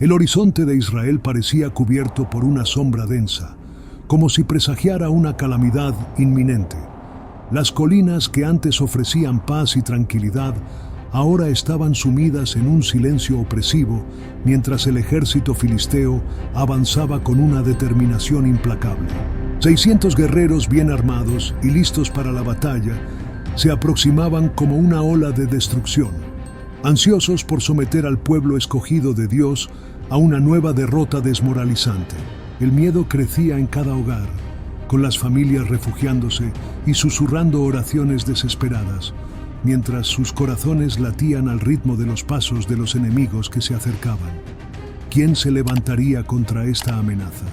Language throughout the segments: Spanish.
El horizonte de Israel parecía cubierto por una sombra densa, como si presagiara una calamidad inminente. Las colinas que antes ofrecían paz y tranquilidad ahora estaban sumidas en un silencio opresivo, mientras el ejército filisteo avanzaba con una determinación implacable. 600 guerreros bien armados y listos para la batalla se aproximaban como una ola de destrucción, ansiosos por someter al pueblo escogido de Dios a una nueva derrota desmoralizante. El miedo crecía en cada hogar, con las familias refugiándose y susurrando oraciones desesperadas, mientras sus corazones latían al ritmo de los pasos de los enemigos que se acercaban. ¿Quién se levantaría contra esta amenaza?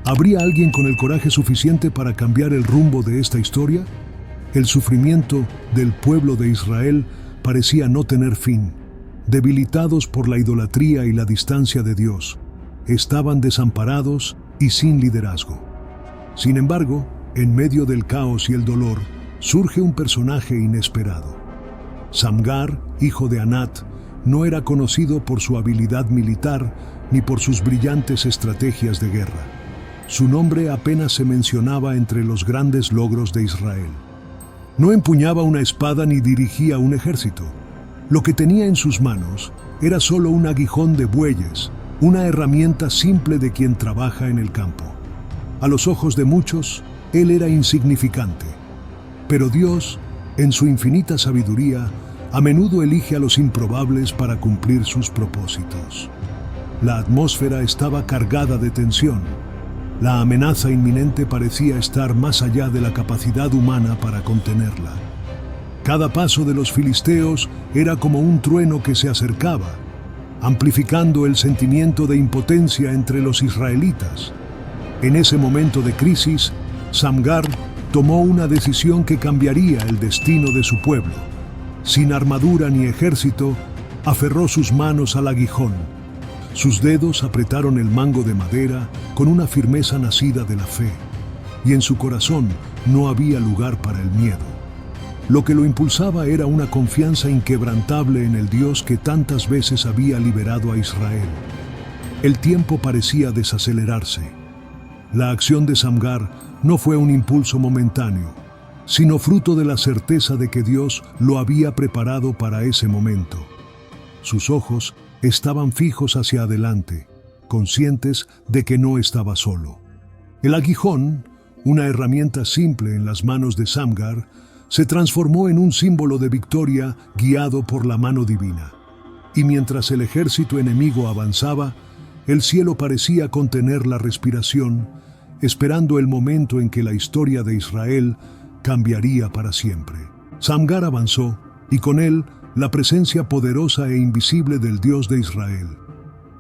¿Habría alguien con el coraje suficiente para cambiar el rumbo de esta historia? El sufrimiento del pueblo de Israel parecía no tener fin. Debilitados por la idolatría y la distancia de Dios, estaban desamparados y sin liderazgo. Sin embargo, en medio del caos y el dolor, surge un personaje inesperado. Samgar, hijo de Anat, no era conocido por su habilidad militar ni por sus brillantes estrategias de guerra. Su nombre apenas se mencionaba entre los grandes logros de Israel. No empuñaba una espada ni dirigía un ejército. Lo que tenía en sus manos era solo un aguijón de bueyes, una herramienta simple de quien trabaja en el campo. A los ojos de muchos, él era insignificante. Pero Dios, en su infinita sabiduría, a menudo elige a los improbables para cumplir sus propósitos. La atmósfera estaba cargada de tensión. La amenaza inminente parecía estar más allá de la capacidad humana para contenerla. Cada paso de los filisteos era como un trueno que se acercaba, amplificando el sentimiento de impotencia entre los israelitas. En ese momento de crisis, Samgar tomó una decisión que cambiaría el destino de su pueblo. Sin armadura ni ejército, aferró sus manos al aguijón. Sus dedos apretaron el mango de madera con una firmeza nacida de la fe, y en su corazón no había lugar para el miedo. Lo que lo impulsaba era una confianza inquebrantable en el Dios que tantas veces había liberado a Israel. El tiempo parecía desacelerarse. La acción de Samgar no fue un impulso momentáneo, sino fruto de la certeza de que Dios lo había preparado para ese momento. Sus ojos estaban fijos hacia adelante, conscientes de que no estaba solo. El aguijón, una herramienta simple en las manos de Samgar, se transformó en un símbolo de victoria guiado por la mano divina. Y mientras el ejército enemigo avanzaba, el cielo parecía contener la respiración, esperando el momento en que la historia de Israel cambiaría para siempre. Samgar avanzó, y con él la presencia poderosa e invisible del Dios de Israel.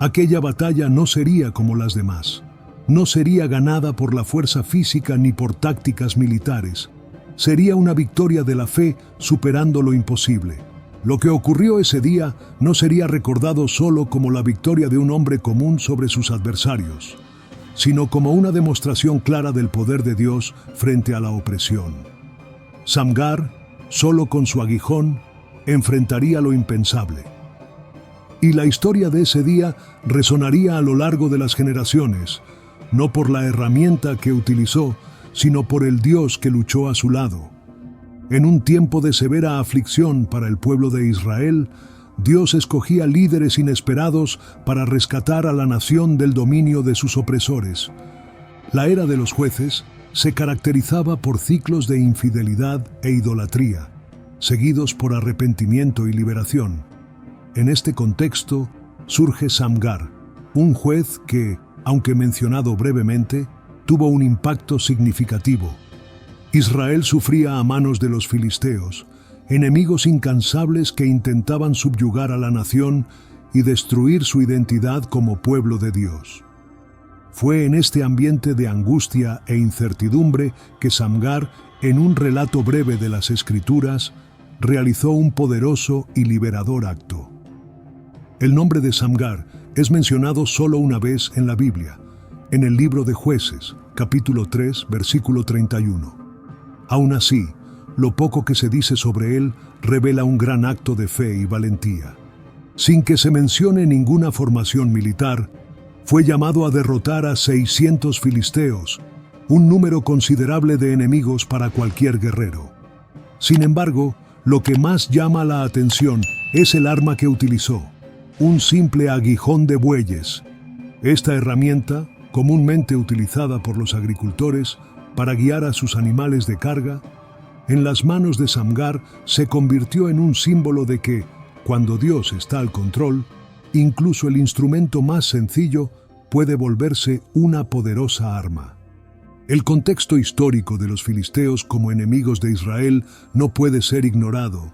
Aquella batalla no sería como las demás. No sería ganada por la fuerza física ni por tácticas militares. Sería una victoria de la fe superando lo imposible. Lo que ocurrió ese día no sería recordado solo como la victoria de un hombre común sobre sus adversarios, sino como una demostración clara del poder de Dios frente a la opresión. Samgar, solo con su aguijón, enfrentaría lo impensable. Y la historia de ese día resonaría a lo largo de las generaciones, no por la herramienta que utilizó, sino por el Dios que luchó a su lado. En un tiempo de severa aflicción para el pueblo de Israel, Dios escogía líderes inesperados para rescatar a la nación del dominio de sus opresores. La era de los jueces se caracterizaba por ciclos de infidelidad e idolatría, seguidos por arrepentimiento y liberación. En este contexto surge Samgar, un juez que, aunque mencionado brevemente, tuvo un impacto significativo. Israel sufría a manos de los filisteos, enemigos incansables que intentaban subyugar a la nación y destruir su identidad como pueblo de Dios. Fue en este ambiente de angustia e incertidumbre que Samgar, en un relato breve de las Escrituras, realizó un poderoso y liberador acto. El nombre de Samgar es mencionado solo una vez en la Biblia, en el libro de Jueces, capítulo 3, versículo 31. Aún así, lo poco que se dice sobre él revela un gran acto de fe y valentía. Sin que se mencione ninguna formación militar, fue llamado a derrotar a 600 filisteos, un número considerable de enemigos para cualquier guerrero. Sin embargo, lo que más llama la atención es el arma que utilizó, un simple aguijón de bueyes. Esta herramienta, comúnmente utilizada por los agricultores para guiar a sus animales de carga, en las manos de Samgar se convirtió en un símbolo de que, cuando Dios está al control, incluso el instrumento más sencillo puede volverse una poderosa arma. El contexto histórico de los filisteos como enemigos de Israel no puede ser ignorado.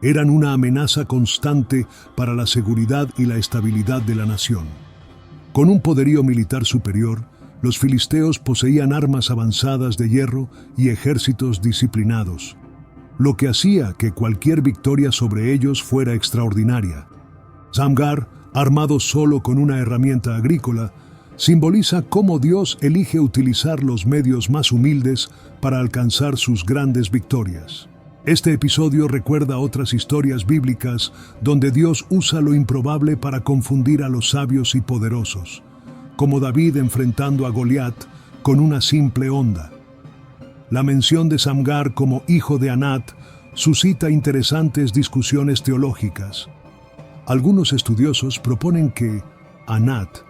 Eran una amenaza constante para la seguridad y la estabilidad de la nación. Con un poderío militar superior, los filisteos poseían armas avanzadas de hierro y ejércitos disciplinados, lo que hacía que cualquier victoria sobre ellos fuera extraordinaria. Samgar, armado solo con una herramienta agrícola, simboliza cómo Dios elige utilizar los medios más humildes para alcanzar sus grandes victorias. Este episodio recuerda otras historias bíblicas donde Dios usa lo improbable para confundir a los sabios y poderosos, como David enfrentando a Goliat con una simple honda. La mención de Samgar como hijo de Anat suscita interesantes discusiones teológicas. Algunos estudiosos proponen que Anat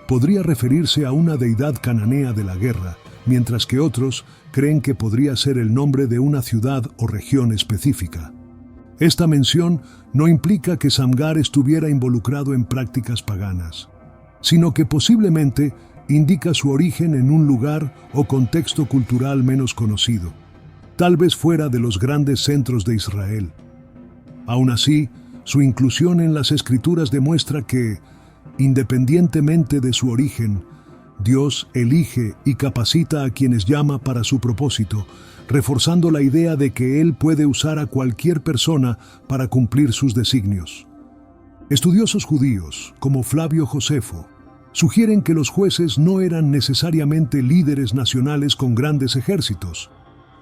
podría referirse a una deidad cananea de la guerra, mientras que otros creen que podría ser el nombre de una ciudad o región específica. Esta mención no implica que Samgar estuviera involucrado en prácticas paganas, sino que posiblemente indica su origen en un lugar o contexto cultural menos conocido, tal vez fuera de los grandes centros de Israel. Aún así, su inclusión en las Escrituras demuestra que, independientemente de su origen, Dios elige y capacita a quienes llama para su propósito, reforzando la idea de que Él puede usar a cualquier persona para cumplir sus designios. Estudiosos judíos, como Flavio Josefo, sugieren que los jueces no eran necesariamente líderes nacionales con grandes ejércitos,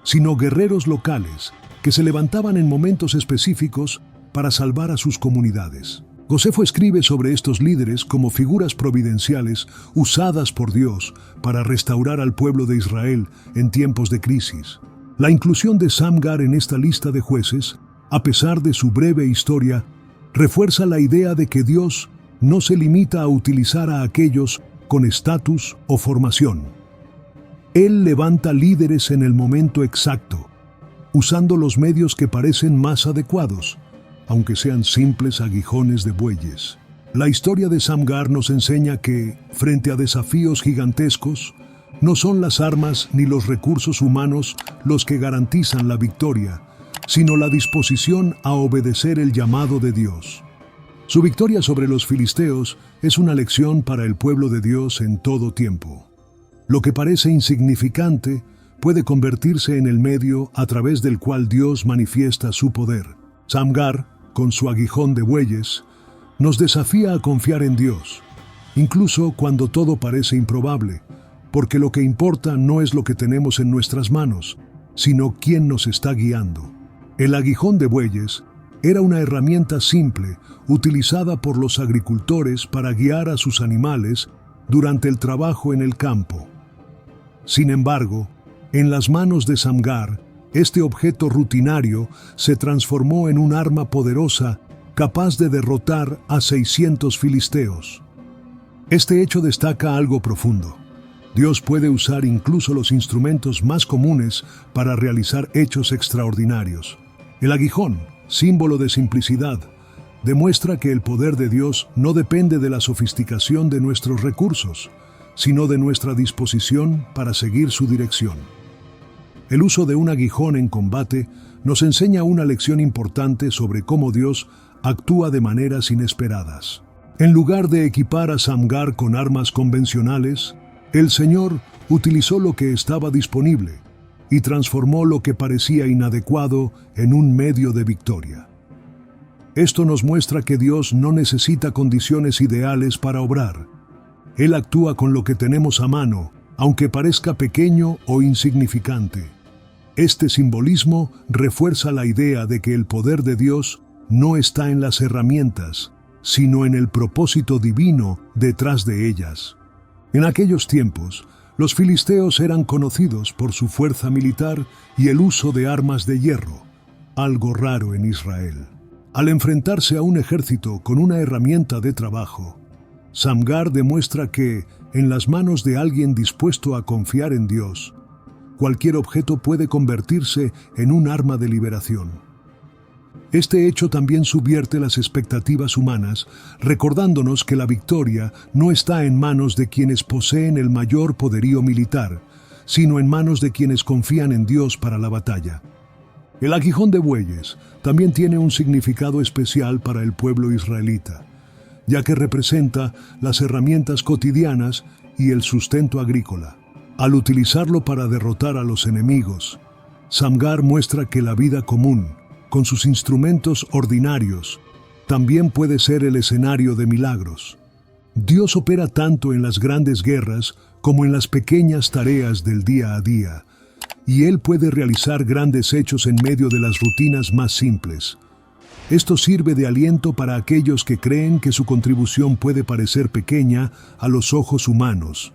sino guerreros locales que se levantaban en momentos específicos para salvar a sus comunidades. Josefo escribe sobre estos líderes como figuras providenciales usadas por Dios para restaurar al pueblo de Israel en tiempos de crisis. La inclusión de Samgar en esta lista de jueces, a pesar de su breve historia, refuerza la idea de que Dios no se limita a utilizar a aquellos con estatus o formación. Él levanta líderes en el momento exacto, usando los medios que parecen más adecuados, aunque sean simples aguijones de bueyes. La historia de Samgar nos enseña que, frente a desafíos gigantescos, no son las armas ni los recursos humanos los que garantizan la victoria, sino la disposición a obedecer el llamado de Dios. Su victoria sobre los filisteos es una lección para el pueblo de Dios en todo tiempo. Lo que parece insignificante puede convertirse en el medio a través del cual Dios manifiesta su poder. Samgar, con su aguijón de bueyes, nos desafía a confiar en Dios, incluso cuando todo parece improbable, porque lo que importa no es lo que tenemos en nuestras manos, sino quién nos está guiando. El aguijón de bueyes era una herramienta simple utilizada por los agricultores para guiar a sus animales durante el trabajo en el campo. Sin embargo, en las manos de Samgar, este objeto rutinario se transformó en un arma poderosa capaz de derrotar a 600 filisteos. Este hecho destaca algo profundo. Dios puede usar incluso los instrumentos más comunes para realizar hechos extraordinarios. El aguijón, símbolo de simplicidad, demuestra que el poder de Dios no depende de la sofisticación de nuestros recursos, sino de nuestra disposición para seguir su dirección. El uso de un aguijón en combate nos enseña una lección importante sobre cómo Dios actúa de maneras inesperadas. En lugar de equipar a Samgar con armas convencionales, el Señor utilizó lo que estaba disponible y transformó lo que parecía inadecuado en un medio de victoria. Esto nos muestra que Dios no necesita condiciones ideales para obrar. Él actúa con lo que tenemos a mano, aunque parezca pequeño o insignificante. Este simbolismo refuerza la idea de que el poder de Dios no está en las herramientas, sino en el propósito divino detrás de ellas. En aquellos tiempos, los filisteos eran conocidos por su fuerza militar y el uso de armas de hierro, algo raro en Israel. Al enfrentarse a un ejército con una herramienta de trabajo, Samgar demuestra que, en las manos de alguien dispuesto a confiar en Dios, cualquier objeto puede convertirse en un arma de liberación. Este hecho también subvierte las expectativas humanas, recordándonos que la victoria no está en manos de quienes poseen el mayor poderío militar, sino en manos de quienes confían en Dios para la batalla. El aguijón de bueyes también tiene un significado especial para el pueblo israelita, ya que representa las herramientas cotidianas y el sustento agrícola. Al utilizarlo para derrotar a los enemigos, Samgar muestra que la vida común, con sus instrumentos ordinarios, también puede ser el escenario de milagros. Dios opera tanto en las grandes guerras como en las pequeñas tareas del día a día, y Él puede realizar grandes hechos en medio de las rutinas más simples. Esto sirve de aliento para aquellos que creen que su contribución puede parecer pequeña a los ojos humanos.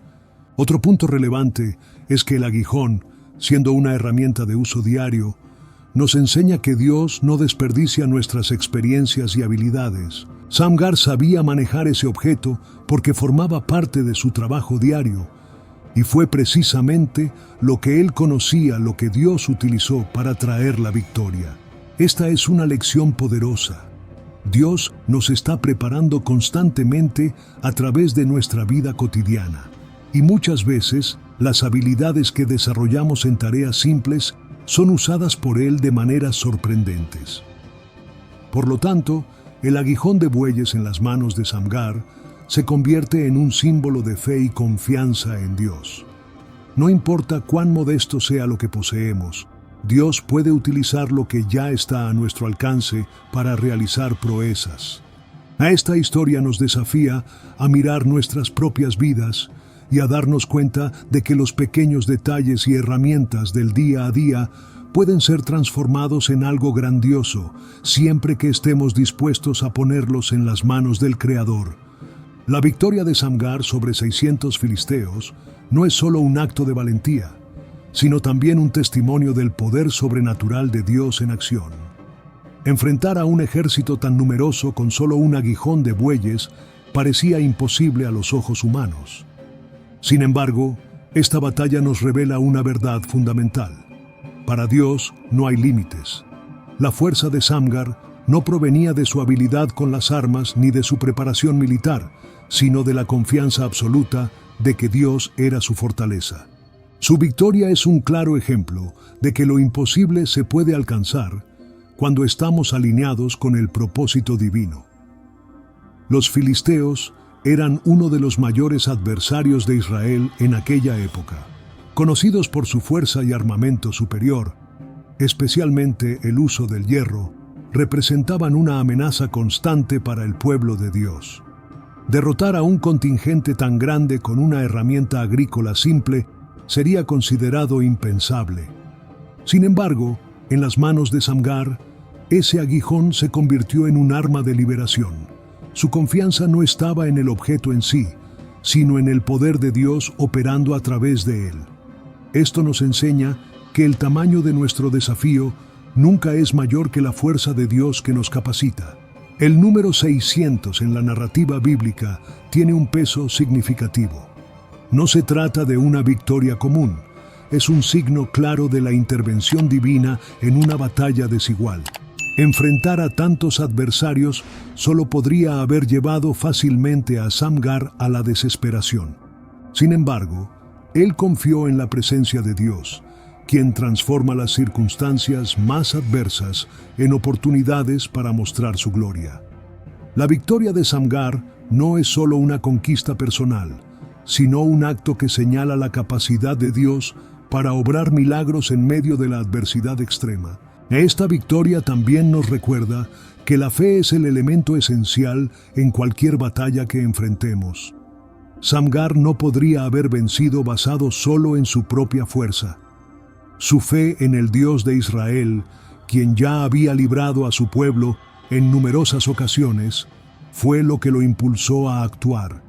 Otro punto relevante es que el aguijón, siendo una herramienta de uso diario, nos enseña que Dios no desperdicia nuestras experiencias y habilidades. Samgar sabía manejar ese objeto porque formaba parte de su trabajo diario, y fue precisamente lo que él conocía lo que Dios utilizó para traer la victoria. Esta es una lección poderosa. Dios nos está preparando constantemente a través de nuestra vida cotidiana, y muchas veces las habilidades que desarrollamos en tareas simples son usadas por Él de maneras sorprendentes. Por lo tanto, el aguijón de bueyes en las manos de Samgar se convierte en un símbolo de fe y confianza en Dios. No importa cuán modesto sea lo que poseemos, Dios puede utilizar lo que ya está a nuestro alcance para realizar proezas. A esta historia nos desafía a mirar nuestras propias vidas y a darnos cuenta de que los pequeños detalles y herramientas del día a día pueden ser transformados en algo grandioso, siempre que estemos dispuestos a ponerlos en las manos del Creador. La victoria de Samgar sobre 600 filisteos no es solo un acto de valentía, sino también un testimonio del poder sobrenatural de Dios en acción. Enfrentar a un ejército tan numeroso con solo un aguijón de bueyes parecía imposible a los ojos humanos. Sin embargo, esta batalla nos revela una verdad fundamental. Para Dios no hay límites. La fuerza de Samgar no provenía de su habilidad con las armas ni de su preparación militar, sino de la confianza absoluta de que Dios era su fortaleza. Su victoria es un claro ejemplo de que lo imposible se puede alcanzar cuando estamos alineados con el propósito divino. Los filisteos eran uno de los mayores adversarios de Israel en aquella época. Conocidos por su fuerza y armamento superior, especialmente el uso del hierro, representaban una amenaza constante para el pueblo de Dios. Derrotar a un contingente tan grande con una herramienta agrícola simple sería considerado impensable. Sin embargo, en las manos de Samgar, ese aguijón se convirtió en un arma de liberación. Su confianza no estaba en el objeto en sí, sino en el poder de Dios operando a través de él. Esto nos enseña que el tamaño de nuestro desafío nunca es mayor que la fuerza de Dios que nos capacita. El número 600 en la narrativa bíblica tiene un peso significativo. No se trata de una victoria común, es un signo claro de la intervención divina en una batalla desigual. Enfrentar a tantos adversarios solo podría haber llevado fácilmente a Samgar a la desesperación. Sin embargo, él confió en la presencia de Dios, quien transforma las circunstancias más adversas en oportunidades para mostrar su gloria. La victoria de Samgar no es solo una conquista personal, sino un acto que señala la capacidad de Dios para obrar milagros en medio de la adversidad extrema. Esta victoria también nos recuerda que la fe es el elemento esencial en cualquier batalla que enfrentemos. Samgar no podría haber vencido basado solo en su propia fuerza. Su fe en el Dios de Israel, quien ya había librado a su pueblo en numerosas ocasiones, fue lo que lo impulsó a actuar.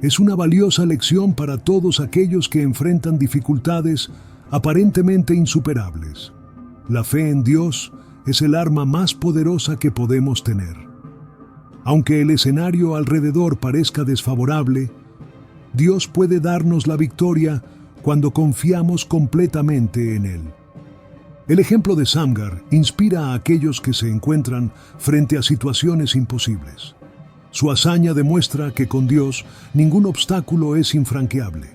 Es una valiosa lección para todos aquellos que enfrentan dificultades aparentemente insuperables. La fe en Dios es el arma más poderosa que podemos tener. Aunque el escenario alrededor parezca desfavorable, Dios puede darnos la victoria cuando confiamos completamente en Él. El ejemplo de Samgar inspira a aquellos que se encuentran frente a situaciones imposibles. Su hazaña demuestra que con Dios ningún obstáculo es infranqueable.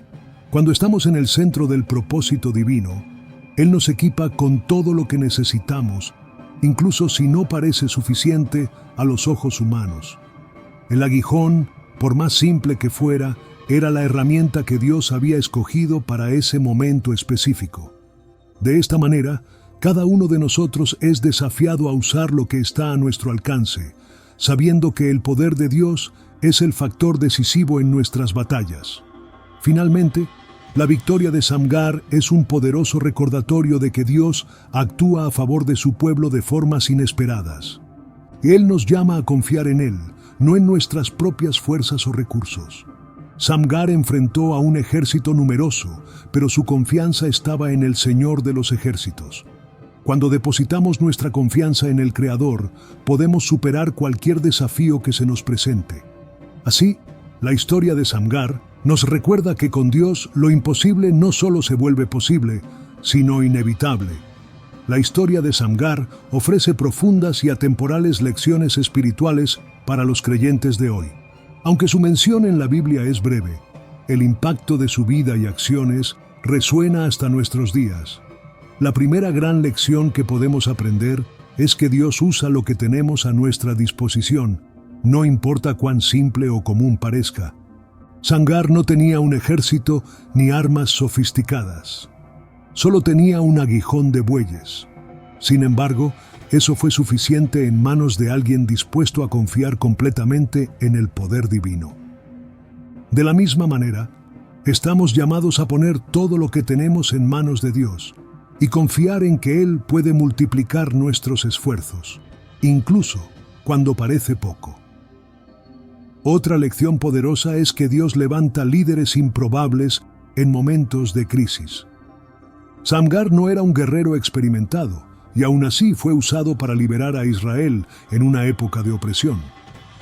Cuando estamos en el centro del propósito divino, Él nos equipa con todo lo que necesitamos, incluso si no parece suficiente a los ojos humanos. El aguijón, por más simple que fuera, era la herramienta que Dios había escogido para ese momento específico. De esta manera, cada uno de nosotros es desafiado a usar lo que está a nuestro alcance, sabiendo que el poder de Dios es el factor decisivo en nuestras batallas. Finalmente, la victoria de Samgar es un poderoso recordatorio de que Dios actúa a favor de su pueblo de formas inesperadas. Él nos llama a confiar en Él, no en nuestras propias fuerzas o recursos. Samgar enfrentó a un ejército numeroso, pero su confianza estaba en el Señor de los ejércitos. Cuando depositamos nuestra confianza en el Creador, podemos superar cualquier desafío que se nos presente. Así, la historia de Samgar nos recuerda que con Dios lo imposible no solo se vuelve posible, sino inevitable. La historia de Samgar ofrece profundas y atemporales lecciones espirituales para los creyentes de hoy. Aunque su mención en la Biblia es breve, el impacto de su vida y acciones resuena hasta nuestros días. La primera gran lección que podemos aprender es que Dios usa lo que tenemos a nuestra disposición, no importa cuán simple o común parezca. Samgar no tenía un ejército ni armas sofisticadas. Solo tenía un aguijón de bueyes. Sin embargo, eso fue suficiente en manos de alguien dispuesto a confiar completamente en el poder divino. De la misma manera, estamos llamados a poner todo lo que tenemos en manos de Dios y confiar en que Él puede multiplicar nuestros esfuerzos, incluso cuando parece poco. Otra lección poderosa es que Dios levanta líderes improbables en momentos de crisis. Samgar no era un guerrero experimentado, y aún así fue usado para liberar a Israel en una época de opresión.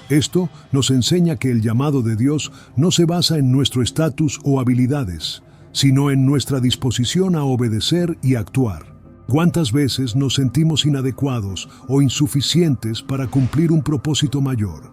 Esto nos enseña que el llamado de Dios no se basa en nuestro estatus o habilidades, sino en nuestra disposición a obedecer y actuar. ¿Cuántas veces nos sentimos inadecuados o insuficientes para cumplir un propósito mayor?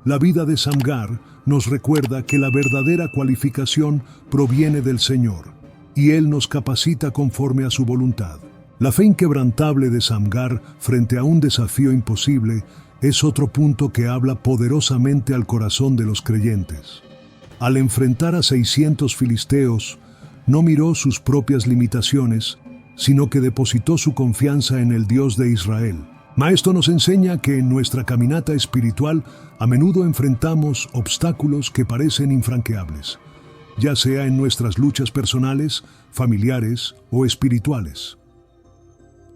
La vida de Samgar nos recuerda que la verdadera cualificación proviene del Señor, y Él nos capacita conforme a su voluntad. La fe inquebrantable de Samgar frente a un desafío imposible es otro punto que habla poderosamente al corazón de los creyentes. Al enfrentar a 600 filisteos, no miró sus propias limitaciones, sino que depositó su confianza en el Dios de Israel. Esto nos enseña que en nuestra caminata espiritual a menudo enfrentamos obstáculos que parecen infranqueables, ya sea en nuestras luchas personales, familiares o espirituales.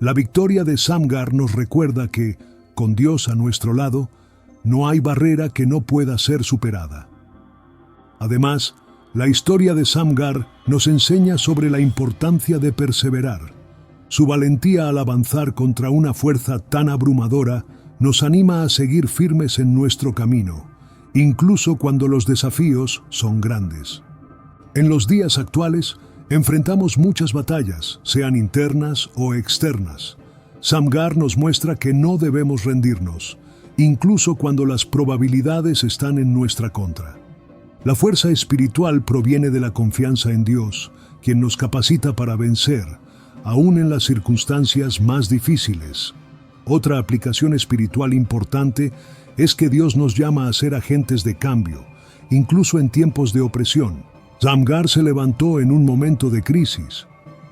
La victoria de Samgar nos recuerda que, con Dios a nuestro lado, no hay barrera que no pueda ser superada. Además, la historia de Samgar nos enseña sobre la importancia de perseverar. Su valentía al avanzar contra una fuerza tan abrumadora nos anima a seguir firmes en nuestro camino, incluso cuando los desafíos son grandes. En los días actuales, enfrentamos muchas batallas, sean internas o externas. Samgar nos muestra que no debemos rendirnos, incluso cuando las probabilidades están en nuestra contra. La fuerza espiritual proviene de la confianza en Dios, quien nos capacita para vencer, aún en las circunstancias más difíciles. Otra aplicación espiritual importante es que Dios nos llama a ser agentes de cambio, incluso en tiempos de opresión. Samgar se levantó en un momento de crisis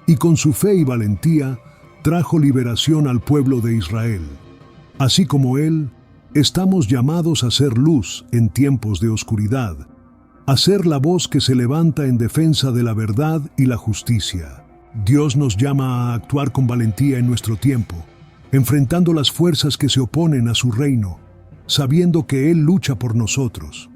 y con su fe y valentía trajo liberación al pueblo de Israel. Así como él, estamos llamados a ser luz en tiempos de oscuridad, a ser la voz que se levanta en defensa de la verdad y la justicia. Dios nos llama a actuar con valentía en nuestro tiempo, enfrentando las fuerzas que se oponen a su reino. sabiendo que Él lucha por nosotros.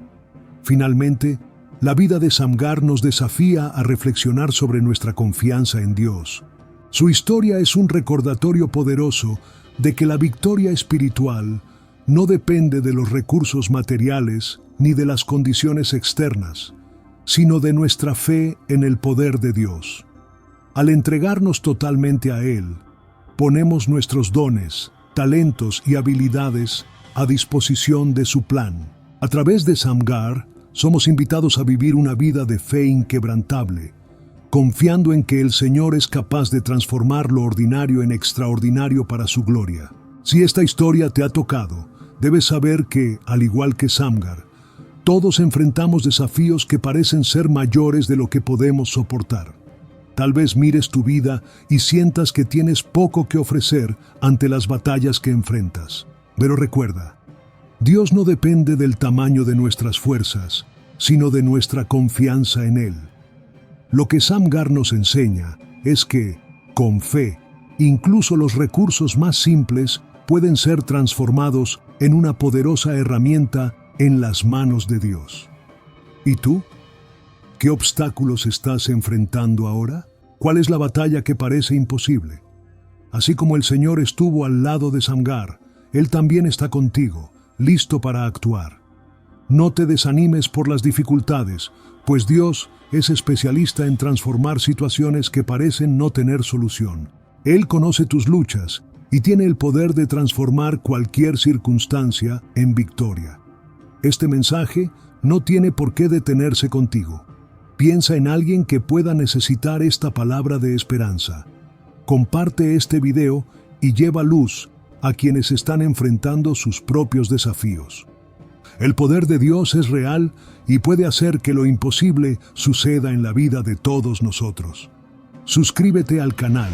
Finalmente, la vida de Samgar nos desafía a reflexionar sobre nuestra confianza en Dios. Su historia es un recordatorio poderoso de que la victoria espiritual no depende de los recursos materiales ni de las condiciones externas, sino de nuestra fe en el poder de Dios. Al entregarnos totalmente a Él, ponemos nuestros dones, talentos y habilidades a disposición de su plan. A través de Samgar, somos invitados a vivir una vida de fe inquebrantable, confiando en que el Señor es capaz de transformar lo ordinario en extraordinario para su gloria. Si esta historia te ha tocado, debes saber que, al igual que Samgar, todos enfrentamos desafíos que parecen ser mayores de lo que podemos soportar. Tal vez mires tu vida y sientas que tienes poco que ofrecer ante las batallas que enfrentas. Pero recuerda, Dios no depende del tamaño de nuestras fuerzas, sino de nuestra confianza en Él. Lo que Samgar nos enseña es que, con fe, incluso los recursos más simples pueden ser transformados en una poderosa herramienta en las manos de Dios. ¿Y tú? ¿Qué obstáculos estás enfrentando ahora? ¿Cuál es la batalla que parece imposible? Así como el Señor estuvo al lado de Samgar, Él también está contigo, listo para actuar. No te desanimes por las dificultades, pues Dios es especialista en transformar situaciones que parecen no tener solución. Él conoce tus luchas y tiene el poder de transformar cualquier circunstancia en victoria. Este mensaje no tiene por qué detenerse contigo. Piensa en alguien que pueda necesitar esta palabra de esperanza. Comparte este video y lleva luz a quienes están enfrentando sus propios desafíos. El poder de Dios es real y puede hacer que lo imposible suceda en la vida de todos nosotros. Suscríbete al canal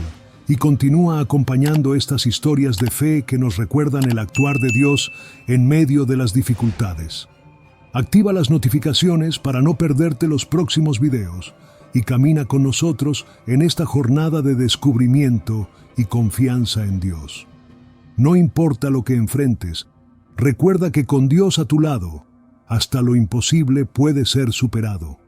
y continúa acompañando estas historias de fe que nos recuerdan el actuar de Dios en medio de las dificultades. Activa las notificaciones para no perderte los próximos videos y camina con nosotros en esta jornada de descubrimiento y confianza en Dios. No importa lo que enfrentes, recuerda que con Dios a tu lado, hasta lo imposible puede ser superado.